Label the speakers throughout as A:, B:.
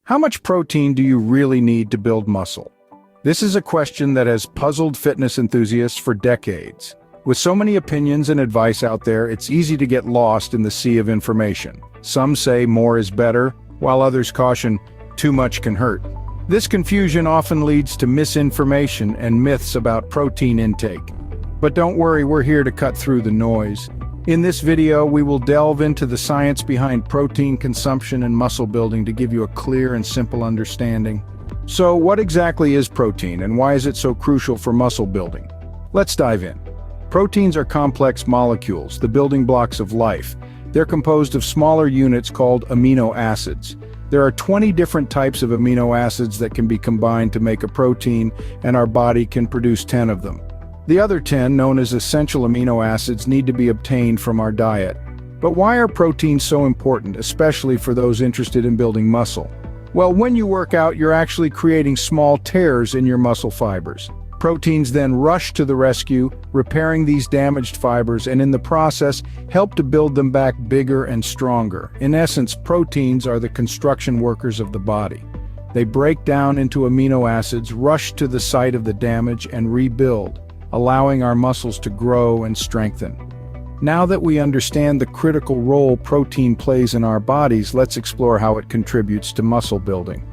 A: How much protein do you really need to build muscle? This is a question that has puzzled fitness enthusiasts for decades. With so many opinions and advice out there, it's easy to get lost in the sea of information. Some say more is better, while others caution too much can hurt. This confusion often leads to misinformation and myths about protein intake. But don't worry, we're here to cut through the noise. In this video, we will delve into the science behind protein consumption and muscle building to give you a clear and simple understanding. So, what exactly is protein and why is it so crucial for muscle building? Let's dive in. Proteins are complex molecules, the building blocks of life. They're composed of smaller units called amino acids. There are 20 different types of amino acids that can be combined to make a protein, and our body can produce 10 of them. The other 10, known as essential amino acids, need to be obtained from our diet. But why are proteins so important, especially for those interested in building muscle? Well, when you work out, you're actually creating small tears in your muscle fibers. Proteins then rush to the rescue, repairing these damaged fibers, and in the process, help to build them back bigger and stronger. In essence, proteins are the construction workers of the body. They break down into amino acids, rush to the site of the damage, and rebuild, allowing our muscles to grow and strengthen. Now that we understand the critical role protein plays in our bodies, let's explore how it contributes to muscle building.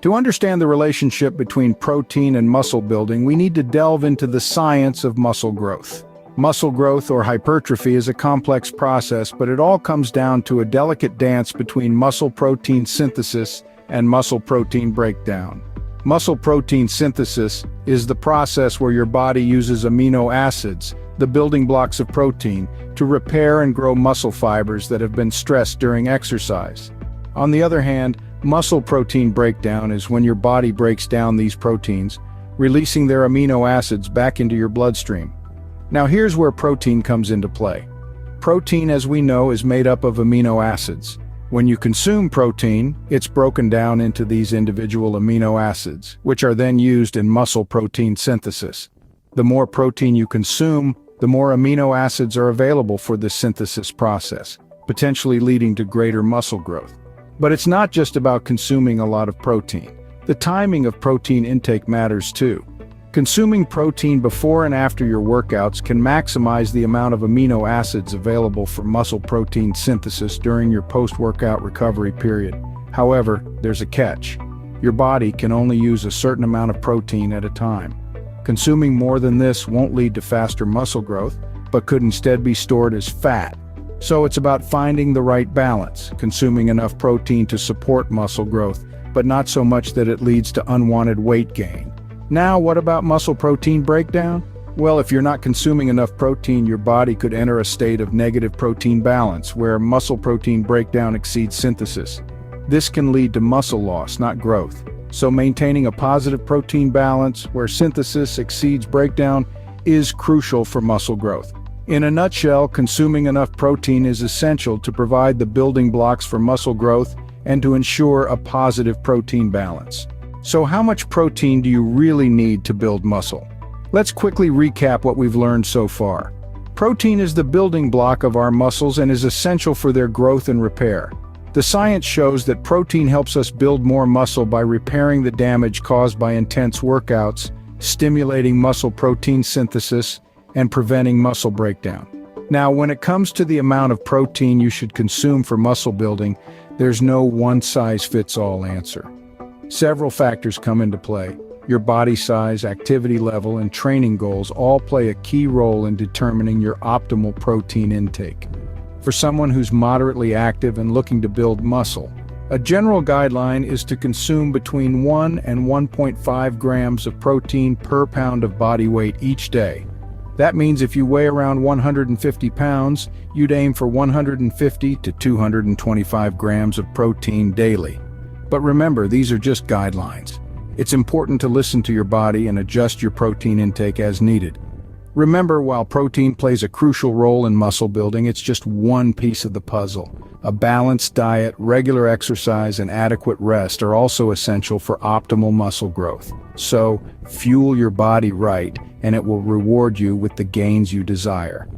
A: To understand the relationship between protein and muscle building, we need to delve into the science of muscle growth. Muscle growth, or hypertrophy, is a complex process, but it all comes down to a delicate dance between muscle protein synthesis and muscle protein breakdown. Muscle protein synthesis is the process where your body uses amino acids, the building blocks of protein, to repair and grow muscle fibers that have been stressed during exercise. On the other hand, muscle protein breakdown is when your body breaks down these proteins, releasing their amino acids back into your bloodstream. Now here's where protein comes into play. Protein, as we know, is made up of amino acids. When you consume protein, it's broken down into these individual amino acids, which are then used in muscle protein synthesis. The more protein you consume, the more amino acids are available for this synthesis process, potentially leading to greater muscle growth. But it's not just about consuming a lot of protein. The timing of protein intake matters too. Consuming protein before and after your workouts can maximize the amount of amino acids available for muscle protein synthesis during your post-workout recovery period. However, there's a catch. Your body can only use a certain amount of protein at a time. Consuming more than this won't lead to faster muscle growth, but could instead be stored as fat. So it's about finding the right balance, consuming enough protein to support muscle growth, but not so much that it leads to unwanted weight gain. Now, what about muscle protein breakdown? Well, if you're not consuming enough protein, your body could enter a state of negative protein balance, where muscle protein breakdown exceeds synthesis. This can lead to muscle loss, not growth. So maintaining a positive protein balance, where synthesis exceeds breakdown, is crucial for muscle growth. In a nutshell, consuming enough protein is essential to provide the building blocks for muscle growth and to ensure a positive protein balance. So how much protein do you really need to build muscle? Let's quickly recap what we've learned so far. Protein is the building block of our muscles and is essential for their growth and repair. The science shows that protein helps us build more muscle by repairing the damage caused by intense workouts, stimulating muscle protein synthesis, and preventing muscle breakdown. Now, when it comes to the amount of protein you should consume for muscle building, there's no one-size-fits-all answer. Several factors come into play. Your body size, activity level, and training goals all play a key role in determining your optimal protein intake. For someone who's moderately active and looking to build muscle, a general guideline is to consume between 1 and 1.5 grams of protein per pound of body weight each day. That means if you weigh around 150 pounds, you'd aim for 150 to 225 grams of protein daily. But remember, these are just guidelines. It's important to listen to your body and adjust your protein intake as needed. Remember, while protein plays a crucial role in muscle building, it's just one piece of the puzzle. A balanced diet, regular exercise, and adequate rest are also essential for optimal muscle growth. So, fuel your body right, and it will reward you with the gains you desire.